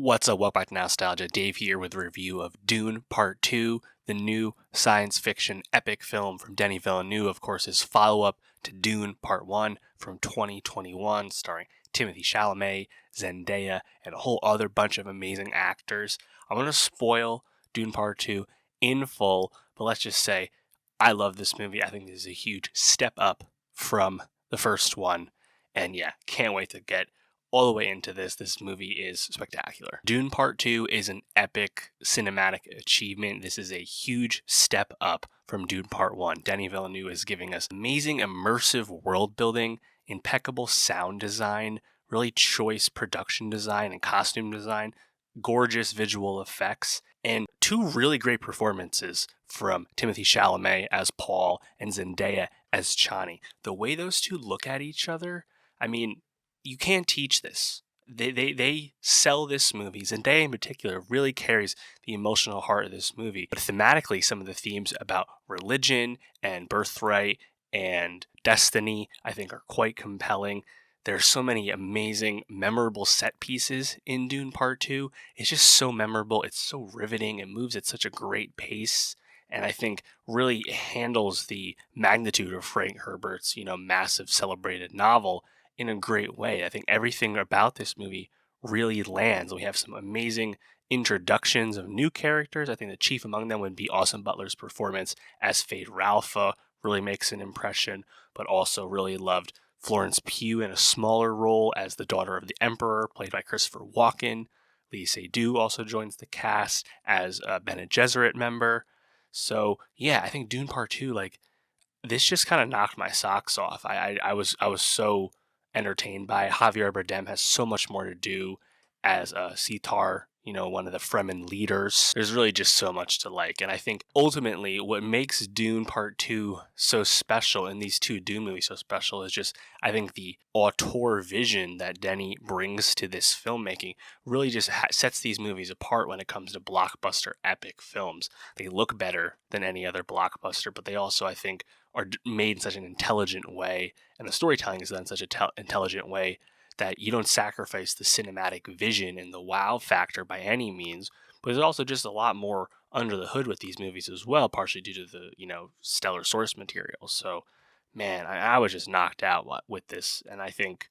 What's up? Welcome back to Nowstalgia. Dave here with a review of Dune Part 2, the new science fiction epic film from Denis Villeneuve. Of course, his follow-up to Dune Part 1 from 2021, starring Timothée Chalamet, Zendaya, and a whole other bunch of amazing actors. I'm going to spoil Dune Part 2 in full, but let's just say I love this movie. I think this is a huge step up from the first one. And yeah, can't wait to get all the way into this. This movie is spectacular. Dune Part 2 is an epic cinematic achievement. This is a huge step up from Dune Part 1. Denis Villeneuve is giving us amazing immersive world building, impeccable sound design, really choice production design and costume design, gorgeous visual effects, and two really great performances from Timothée Chalamet as Paul and Zendaya as Chani. The way those two look at each other, I mean, you can't teach this. They sell this movie. Zendaya in particular really carries the emotional heart of this movie. But thematically, some of the themes about religion and birthright and destiny, I think, are quite compelling. There's so many amazing, memorable set pieces in Dune Part 2. It's just so memorable. It's so riveting. It moves at such a great pace. And I think really handles the magnitude of Frank Herbert's, massive celebrated novel in a great way. I think everything about this movie really lands. We have some amazing introductions of new characters. I think the chief among them would be Austin Butler's performance as Fade Ralpha, really makes an impression, but also really loved Florence Pugh in a smaller role as the daughter of the Emperor, played by Christopher Walken. Lee Seydoux also joins the cast as a Bene Gesserit member. So yeah, I think Dune Part 2, this just kind of knocked my socks off. I was so entertained by it. Javier Bardem has so much more to do as a Sitar, one of the Fremen leaders. There's really just so much to like. And I think ultimately what makes Dune Part 2 so special, and these two Dune movies so special, is just, I think, the auteur vision that Denis brings to this filmmaking really just sets these movies apart when it comes to blockbuster epic films. They look better than any other blockbuster, but they also, I think, are made in such an intelligent way, and the storytelling is done in such an intelligent way that you don't sacrifice the cinematic vision and the wow factor by any means, but there's also just a lot more under the hood with these movies as well, partially due to the, stellar source material. So, man, I was just knocked out with this, and I think,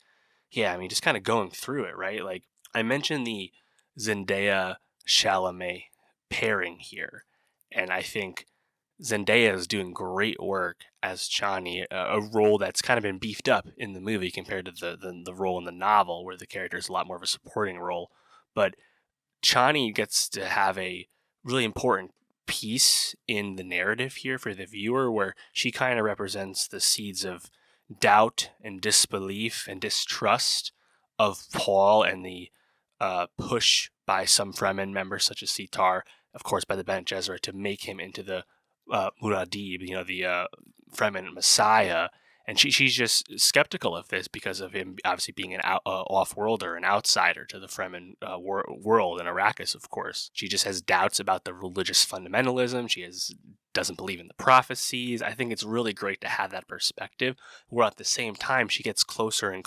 just kind of going through it, right? Like, I mentioned the Zendaya-Chalamet pairing here, and I think Zendaya is doing great work as Chani, a role that's kind of been beefed up in the movie compared to the role in the novel, where the character is a lot more of a supporting role. But Chani gets to have a really important piece in the narrative here for the viewer, where she kind of represents the seeds of doubt and disbelief and distrust of Paul, and the push by some Fremen members such as Sitar, of course by the Bene Gesserit, to make him into the Muad'Dib, the Fremen Messiah, and she's just skeptical of this because of him obviously being an off-worlder, an outsider to the Fremen world, and Arrakis, of course. She just has doubts about the religious fundamentalism. Doesn't believe in the prophecies. I think it's really great to have that perspective, where at the same time Chani gets closer and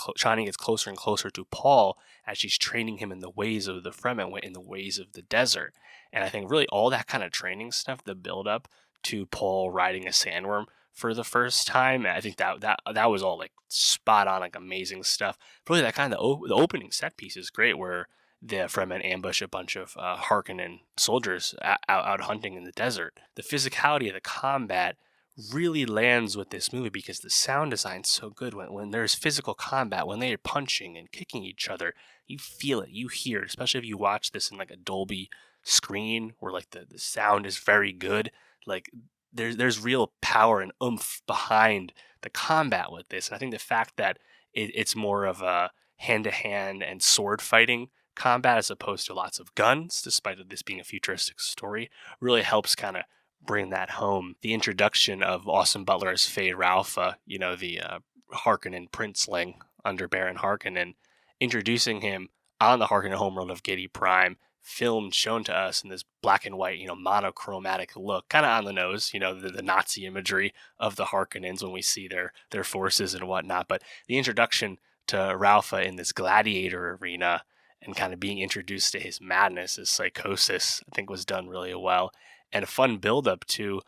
closer to Paul as she's training him in the ways of the Fremen, in the ways of the desert. And I think really all that kind of training stuff, the build-up to Paul riding a sandworm for the first time, I think that was all spot on, amazing stuff. But really, that kind of the opening set piece is great, where the Fremen ambush a bunch of Harkonnen soldiers out hunting in the desert. The physicality of the combat really lands with this movie because the sound design's so good. When there's physical combat, when they are punching and kicking each other, you feel it, you hear it, especially if you watch this in a Dolby screen where the sound is very good. There's real power and oomph behind the combat with this. And I think the fact that it's more of a hand-to-hand and sword fighting combat as opposed to lots of guns, despite this being a futuristic story, really helps kind of bring that home. The introduction of Austin Butler as Fade Ralpha, the Harkonnen princeling under Baron Harkonnen, introducing him on the Harkonnen homeworld of Giedi Prime, shown to us in this black and white, monochromatic look, kind of on the nose, the Nazi imagery of the Harkonnens when we see their forces and whatnot. But the introduction to Ralpha in this gladiator arena and kind of being introduced to his madness, his psychosis, I think was done really well. And a fun build up to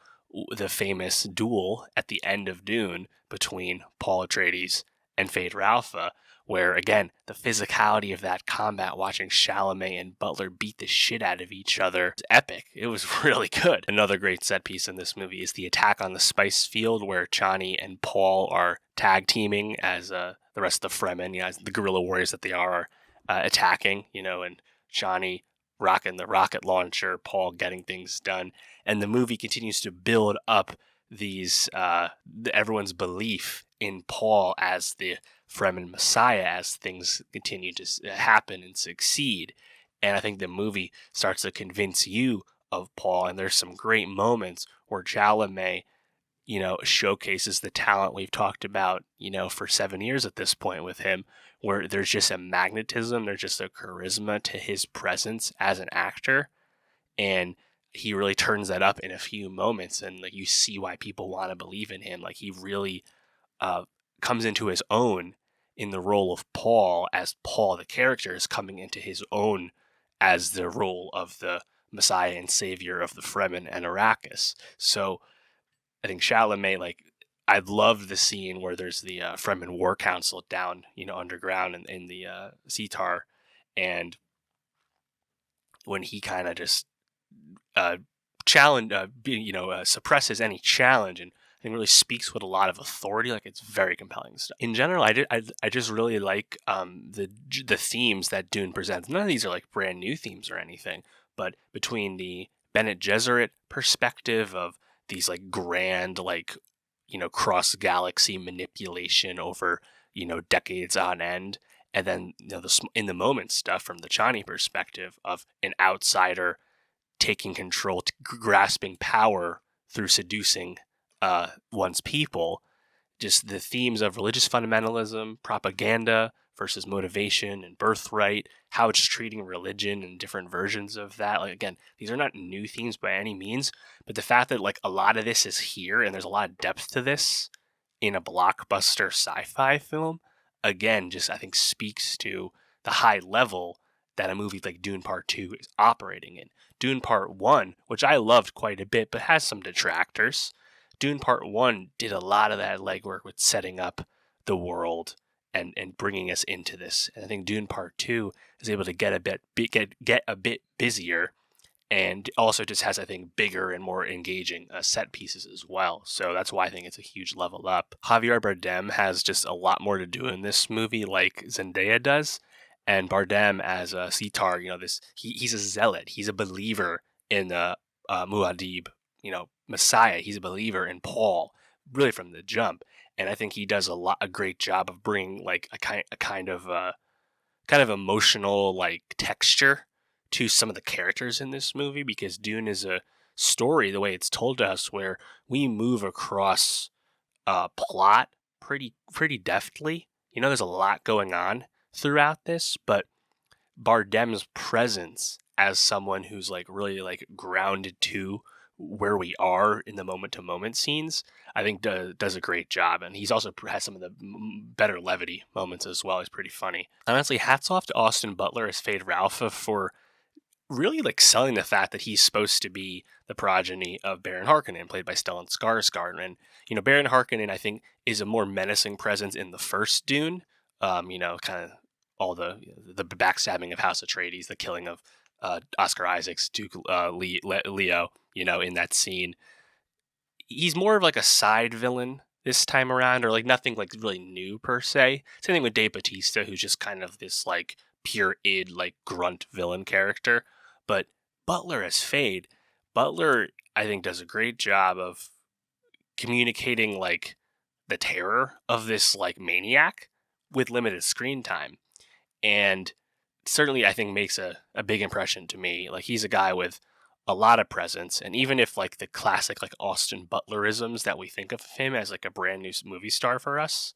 the famous duel at the end of Dune between Paul Atreides and Fade Ralpha, where again, the physicality of that combat, watching Chalamet and Butler beat the shit out of each other, is epic. It was really good. Another great set piece in this movie is the attack on the spice field, where Chani and Paul are tag teaming as the rest of the Fremen, as the guerrilla warriors that they are attacking, and Chani rocking the rocket launcher, Paul getting things done. And the movie continues to build up these everyone's belief in Paul as the Fremen Messiah as things continue to happen and succeed. And I think the movie starts to convince you of Paul, and there's some great moments where Chalamet, showcases the talent we've talked about, for 7 years at this point with him, where there's just a magnetism, there's just a charisma to his presence as an actor. And he really turns that up in a few moments, and like you see why people want to believe in him. Like he really comes into his own in the role of Paul, as Paul the character is coming into his own as the role of the Messiah and Savior of the Fremen and Arrakis. So I think Chalamet, I love the scene where there's the Fremen War Council down, underground in the Sitar, and when he kind of just suppresses any challenge, and I think really speaks with a lot of authority. Like, it's very compelling stuff. In general, I just really like the themes that Dune presents. None of these are like brand new themes or anything, but between the Bene Gesserit perspective of these like grand, cross galaxy manipulation over decades on end, and then the in the moment stuff from the Chani perspective of an outsider taking control, grasping power through seducing one's people. Just the themes of religious fundamentalism, propaganda versus motivation and birthright, how it's treating religion and different versions of that. Like, again, these are not new themes by any means, but the fact that a lot of this is here and there's a lot of depth to this in a blockbuster sci-fi film, again, just I think speaks to the high level that a movie like Dune Part 2 is operating in. Dune Part 1, which I loved quite a bit, but has some detractors. Dune Part 1 did a lot of that legwork with setting up the world and bringing us into this. And I think Dune Part 2 is able to get a bit busier, and also just has, I think, bigger and more engaging set pieces as well. So that's why I think it's a huge level up. Javier Bardem has just a lot more to do in this movie, like Zendaya does. And Bardem as a Sitar, he's a zealot. He's a believer in Muad'Dib, Messiah. He's a believer in Paul, really from the jump. And I think he does a great job of bringing a kind of emotional texture to some of the characters in this movie, because Dune is a story, the way it's told to us, where we move across plot pretty deftly. There's a lot going on throughout this, but Bardem's presence as someone who's really grounded to where we are in the moment to moment scenes, I think does a great job. And he's also has some of the better levity moments as well. He's pretty funny. Honestly, hats off to Austin Butler as Fade Ralpha for really selling the fact that he's supposed to be the progeny of Baron Harkonnen, played by Stellan Skarsgård. And Baron Harkonnen, I think, is a more menacing presence in the first Dune. Kind of all the backstabbing of House Atreides, the killing of Oscar Isaac's Duke Leo, in that scene. He's more of a side villain this time around, or nothing really new per se. Same thing with Dave Bautista, who's just kind of this pure id grunt villain character. But Butler as Fade, Butler, I think, does a great job of communicating the terror of this maniac with limited screen time. And certainly, I think, makes a big impression to me. He's a guy with a lot of presence, and even if the classic Austin Butlerisms that we think of him as a brand new movie star for us,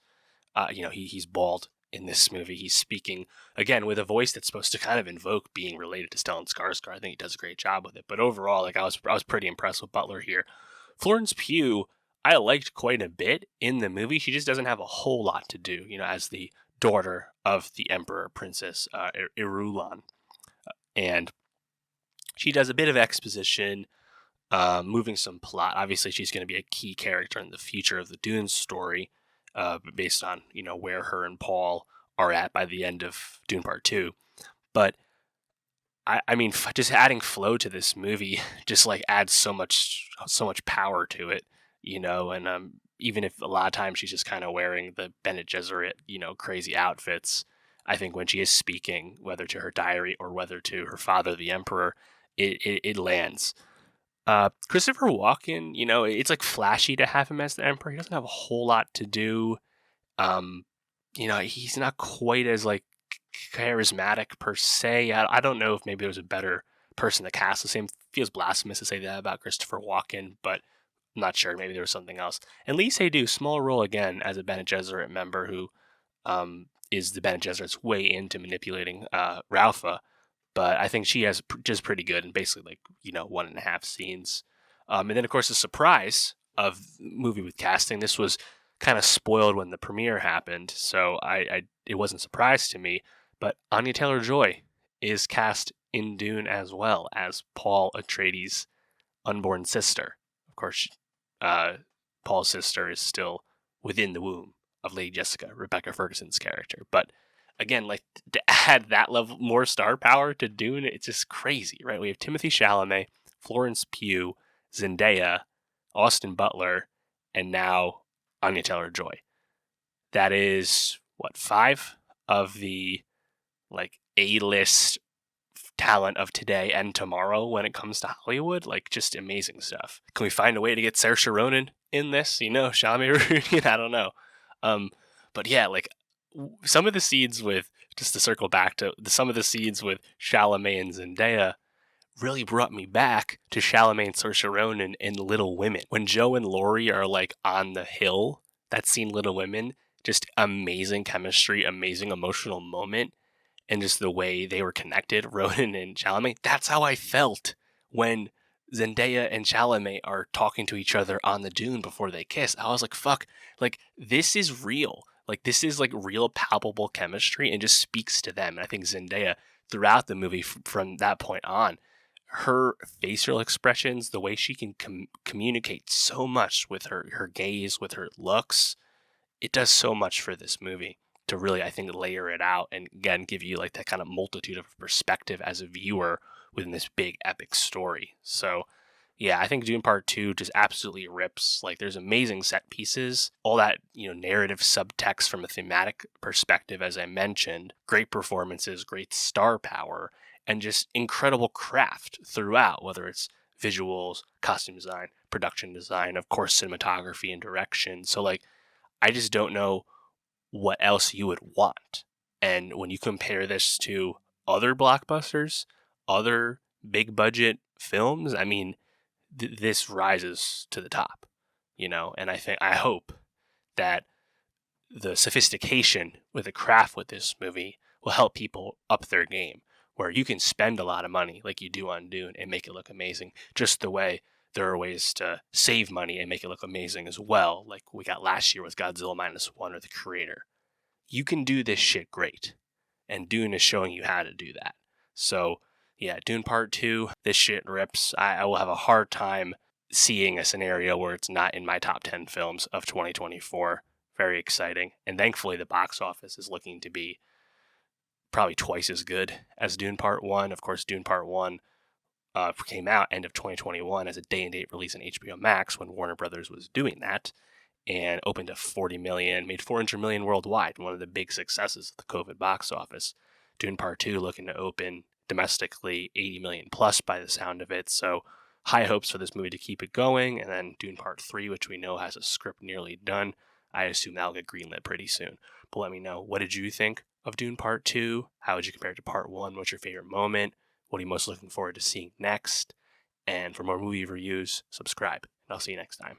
he's bald in this movie. He's speaking again with a voice that's supposed to kind of invoke being related to Stellan Skarsgård. I think he does a great job with it. But overall, I was pretty impressed with Butler here. Florence Pugh, I liked quite a bit in the movie. She just doesn't have a whole lot to do, as the daughter of the Emperor, Princess Irulan. And she does a bit of exposition, moving some plot. Obviously, she's going to be a key character in the future of the Dune story, based on where her and Paul are at by the end of Dune Part 2. But I mean, just adding flow to this movie just like adds so much power to it, and even if a lot of times she's just kind of wearing the Bene Gesserit, crazy outfits, I think when she is speaking, whether to her diary or whether to her father, the Emperor, it lands. Christopher Walken, it's like flashy to have him as the Emperor. He doesn't have a whole lot to do. Um, he's not quite as like charismatic per se. I don't know if maybe there was a better person to cast the same. Feels blasphemous to say that about Christopher Walken, but I'm not sure. Maybe there was something else. And Lee Seydoux, small role again as a Bene Gesserit member who is the Bene Gesserit's way into manipulating Ralpha. But I think she has just pretty good and basically like 1.5 scenes. And then of course the surprise of the movie with casting. This was kind of spoiled when the premiere happened, so it wasn't a surprise to me. But Anya Taylor-Joy is cast in Dune as well as Paul Atreides' unborn sister. Of course, Paul's sister is still within the womb of Lady Jessica, Rebecca Ferguson's character. But again, like to add that level more star power to Dune, it's just crazy, right? We have Timothée Chalamet, Florence Pugh, Zendaya, Austin Butler, and now Anya Taylor-Joy. That is what, 5 of the like A-list talent of today and tomorrow when it comes to Hollywood. Like, just amazing stuff. Can we find a way to get Saoirse Ronan in this? Chalamet, I don't know. But yeah, like some of the scenes with, just to circle back to some of the scenes with Chalamet and Zendaya really brought me back to Chalamet and Saoirse Ronan in Little Women. When Joe and Laurie are like on the hill, that scene Little Women, just amazing chemistry, amazing emotional moment, and just the way they were connected, Ronan and Chalamet. That's how I felt when Zendaya and Chalamet are talking to each other on the dune before they kiss. I was like, fuck, like this is real. Like this is like real palpable chemistry and just speaks to them. And I think Zendaya throughout the movie from that point on, her facial expressions, the way she can communicate so much with her gaze, with her looks, it does so much for this movie to really, I think, layer it out and again give you like that kind of multitude of perspective as a viewer within this big epic story. So yeah, I think Dune Part 2 just absolutely rips. Like there's amazing set pieces, all that, narrative subtext from a thematic perspective, as I mentioned, great performances, great star power, and just incredible craft throughout, whether it's visuals, costume design, production design, of course, cinematography and direction. So like, I just don't know what else you would want. And when you compare this to other blockbusters, other big budget films, I mean, this rises to the top, and I hope that the sophistication with the craft with this movie will help people up their game, where you can spend a lot of money like you do on Dune and make it look amazing, just the way there are ways to save money and make it look amazing as well, like we got last year with Godzilla Minus One or The Creator. You can do this shit great, and Dune is showing you how to do that. So yeah, Dune Part 2, this shit rips. I will have a hard time seeing a scenario where it's not in my top 10 films of 2024. Very exciting. And thankfully, the box office is looking to be probably twice as good as Dune Part 1. Of course, Dune Part 1 came out end of 2021 as a day-and-date release on HBO Max when Warner Brothers was doing that, and opened to 40 million, made 400 million worldwide, one of the big successes of the COVID box office. Dune Part 2 looking to open domestically 80 million plus by the sound of it, so high hopes for this movie to keep it going. And then Dune Part 3, which we know has a script nearly done, I assume that'll get greenlit pretty soon. But let me know, what did you think of Dune Part 2? How would you compare it to Part 1? What's your favorite moment? What are you most looking forward to seeing next? And for more movie reviews, subscribe, and I'll see you next time.